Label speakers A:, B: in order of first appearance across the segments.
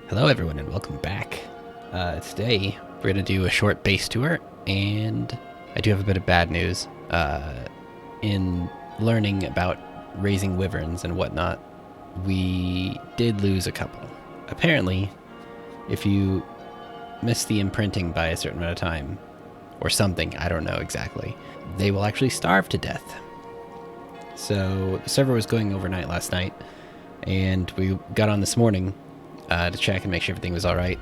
A: Hello everyone and welcome back. Today we're going to do a short base tour, and I do have a bit of bad news. In learning about raising wyverns and whatnot, we did lose a couple. Apparently, if you miss the imprinting by a certain amount of time, or something, I don't know exactly, they will actually starve to death. So the server was going overnight last night, and we got on this morning to check and make sure everything was alright.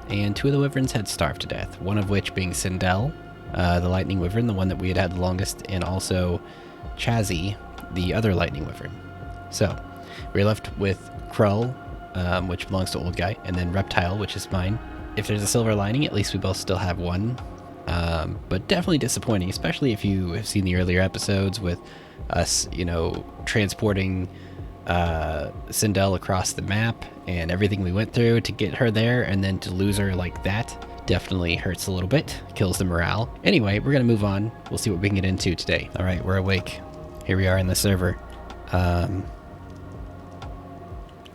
A: And two of the wyverns had starved to death, one of which being Sindel, the lightning wyvern, the one that we had the longest, and also Chazzy, the other lightning wyvern. So we were left with Krull, which belongs to Old Guy, and then Reptile, which is mine. If there's a silver lining, at least we both still have one. But definitely disappointing, especially if you have seen the earlier episodes with us, transporting Sindel across the map and everything we went through to get her there, and then to lose her like that definitely hurts a little bit, kills the morale. Anyway, we're gonna move on. We'll see what we can get into today. All right, we're awake. Here we are in the server. It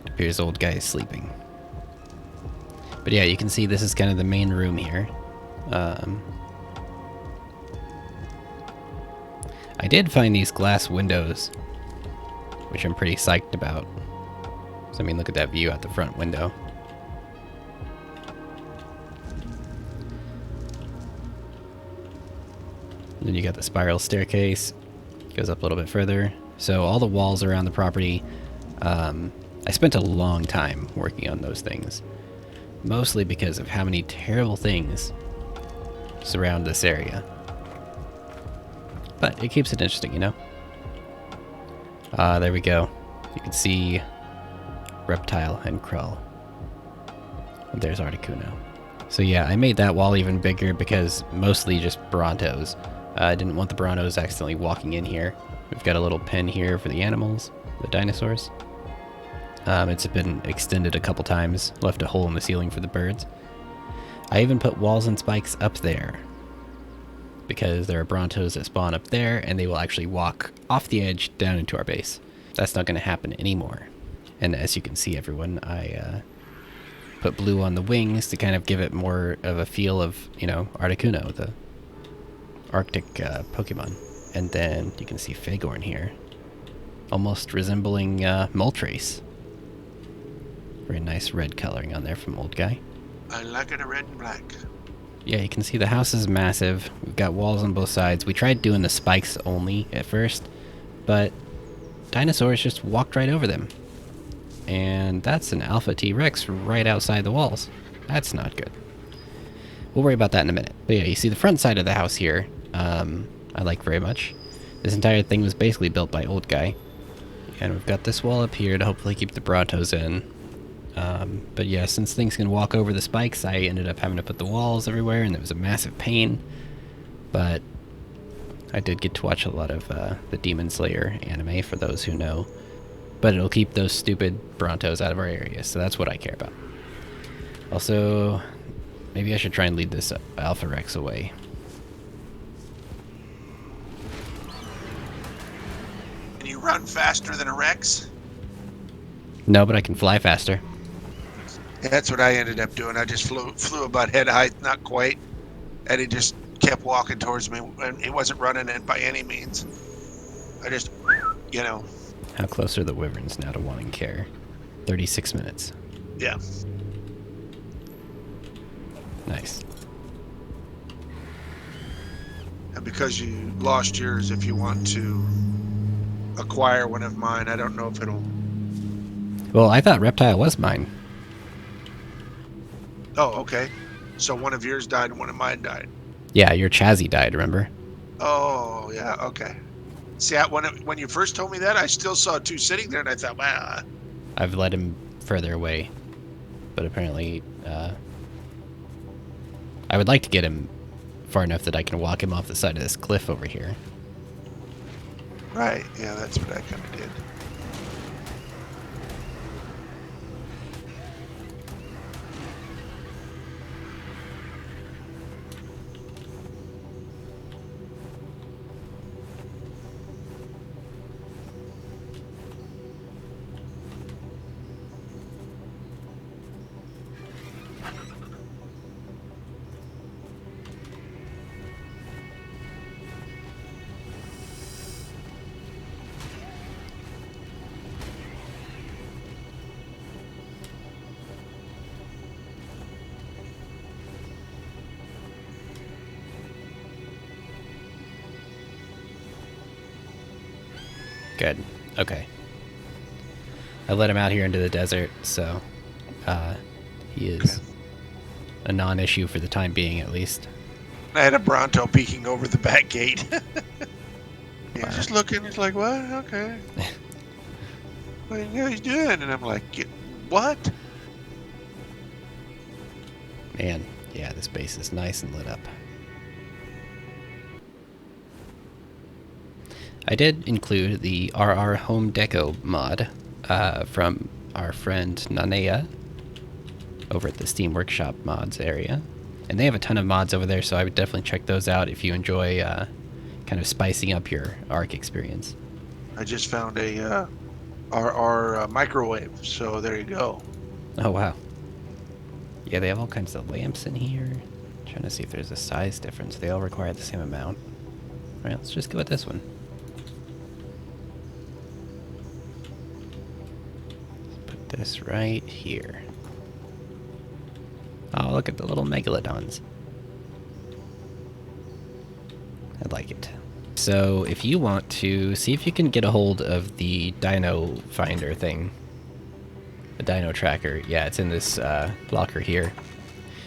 A: appears Old Guy is sleeping. But yeah, you can see this is kind of the main room here. I did find these glass windows, which I'm pretty psyched about. So, I mean, look at that view out the front window. And then you got the spiral staircase. Goes up a little bit further. So all the walls around the property, I spent a long time working on those things. Mostly because of how many terrible things surround this area. But it keeps it interesting, you know? There we go. You can see Reptile and Krull. And there's Articuno. So yeah, I made that wall even bigger because mostly just Brontos. I didn't want the Brontos accidentally walking in here. We've got a little pen here for the animals, the dinosaurs. It's been extended a couple times, left a hole in the ceiling for the birds. I even put walls and spikes up there because there are Brontos that spawn up there, and they will actually walk off the edge down into our base. That's not going to happen anymore. And as you can see, everyone, I put blue on the wings to kind of give it more of a feel of, Articuno, the Arctic Pokemon. And then you can see Fagorn here, almost resembling Moltres. Very nice red coloring on there from Old Guy.
B: I like it red and black.
A: Yeah, you can see the house is massive. We've got walls on both sides. We tried doing the spikes only at first, but dinosaurs just walked right over them. And that's an alpha T-Rex right outside the walls. That's not good. We'll worry about that in a minute. But yeah, you see the front side of the house here, I like very much. This entire thing was basically built by Old Guy. And we've got this wall up here to hopefully keep the Brontos in. But yeah, since things can walk over the spikes, I ended up having to put the walls everywhere, and it was a massive pain. But I did get to watch a lot of the Demon Slayer anime, for those who know. But it'll keep those stupid Brontos out of our area, so that's what I care about. Also, maybe I should try and lead this Alpha Rex away.
B: Can you run faster than a Rex?
A: No, but I can fly faster.
B: Yeah, that's what I ended up doing. I just flew about head height, not quite, and he just kept walking towards me, and he wasn't running it by any means. I just,
A: How close are the wyverns now to wanting care? 36 minutes.
B: Yeah.
A: Nice.
B: And because you lost yours, if you want to acquire one of mine, I don't know if it'll...
A: Well, I thought Reptile was mine.
B: Oh, okay. So one of yours died and one of mine died.
A: Yeah, your Chazzy died, remember?
B: Oh, yeah, okay. See, when you first told me that, I still saw two sitting there, and I thought, wow.
A: I've led him further away. But apparently, I would like to get him far enough that I can walk him off the side of this cliff over here.
B: Right, yeah, that's what I kind of did.
A: Good. Okay. I let him out here into the desert, so he is a non-issue for the time being, at least.
B: I had a Bronto peeking over the back gate. He's
A: Wow.
B: just looking. He's like, what? Okay. What are you guys doing? And I'm like, what?
A: Man, yeah, this base is nice and lit up. I did include the RR Home Deco mod from our friend Nanea over at the Steam Workshop mods area. And they have a ton of mods over there, so I would definitely check those out if you enjoy kind of spicing up your Ark experience.
B: I just found a RR microwave, so there you go.
A: Oh, wow. Yeah, they have all kinds of lamps in here. Trying to see if there's a size difference. They all require the same amount. All right, let's just go with this one. Put this right here. Oh, look at the little megalodons. I like it. So if you want to see if you can get a hold of the dino finder thing, the dino tracker, yeah, it's in this locker here.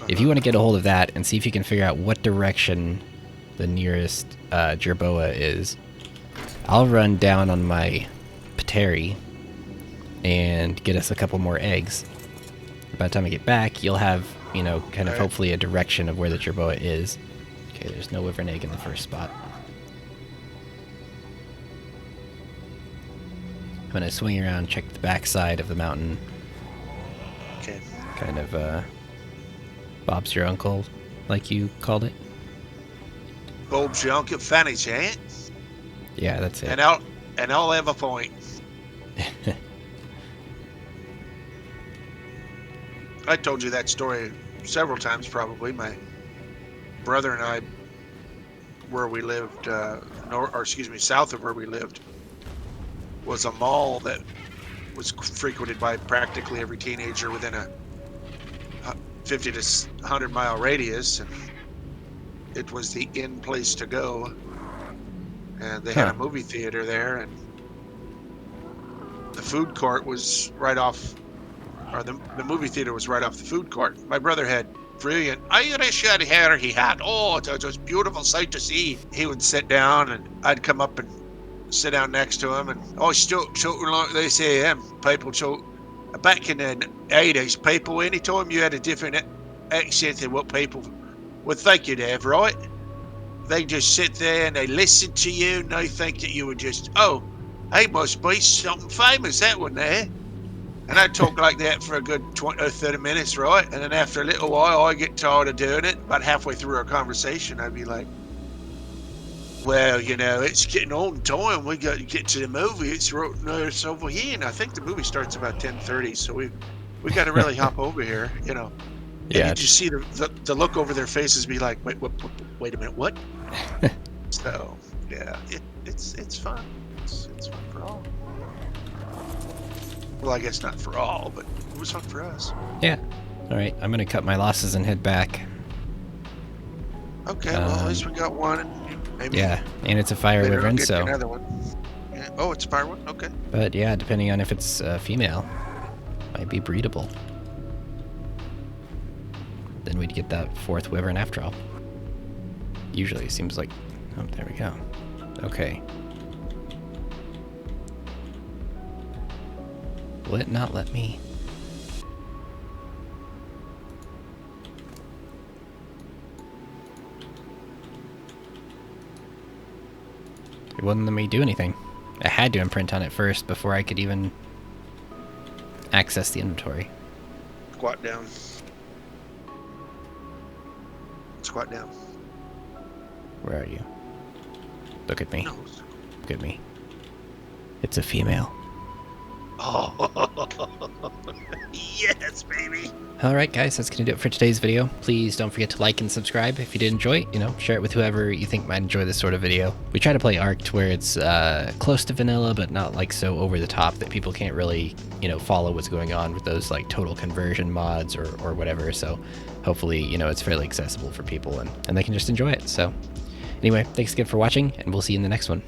A: If you want to get a hold of that and see if you can figure out what direction the nearest Jerboa is, I'll run down on my Pateri and get us a couple more eggs. By the time I get back, you'll have, you know, kind of hopefully a direction of where the Jerboa is. Okay, there's no wyvern egg in the first spot. I'm going to swing around, check the backside of the mountain.
B: Okay.
A: Kind of, Bob's your uncle, like you called it?
B: Bob's your uncle Fanny's, eh?
A: Yeah, that's it.
B: And I'll have a point. I told you that story several times, probably. My brother and I, where we lived, south of where we lived, was a mall that was frequented by practically every teenager within a 50 to 100 mile radius, and it was the in place to go. And they had a movie theater there, and the food court was right off, or the movie theater was right off the food court. My brother had brilliant Irish hair he had. Oh, it was a beautiful sight to see. He would sit down, and I'd come up and sit down next to him, and like they say, people back in the 80s, people, anytime you had a different accent than what people would think you'd have, right? They just sit there and they listen to you, and they think that you were just, oh, he must be something famous, that one there. And I'd talk like that for a good 20 or 30 minutes, right? And then after a little while, I get tired of doing it. About halfway through our conversation, I'd be like, well, you know, it's getting on time. We got to get to the movie. It's over here, and I think the movie starts about 10:30, so we got to really hop over here, you know.
A: Yeah.
B: And you just see the look over their faces, be like, wait a minute, what? So yeah, it's fun. It's fun for all. Well, I guess not for all, but it was fun for us.
A: Yeah. All right, I'm gonna cut my losses and head back.
B: Okay, well, at least we got one. Maybe
A: yeah, and it's a fire wyvern, so.
B: Another one. Yeah. Oh, it's a fire one. Okay.
A: But yeah, depending on if it's female, might be breedable. Then we'd get that fourth wyvern after all. Usually it seems like... Oh, there we go. Okay. Will it not let me... It wouldn't let me do anything. I had to imprint on it first before I could even access the inventory.
B: Squat down. Squat down.
A: Where are you? Look at me.
B: No.
A: Look at me. It's a female.
B: Oh, yes, baby.
A: Alright guys, that's going to do it for today's video. Please don't forget to like and subscribe if you did enjoy it. You know, share it with whoever you think might enjoy this sort of video. We try to play Ark to where it's close to vanilla, but not like so over the top that people can't really, you know, follow what's going on with those like total conversion mods or whatever. So hopefully, you know, it's fairly accessible for people and they can just enjoy it. So anyway, thanks again for watching, and we'll see you in the next one.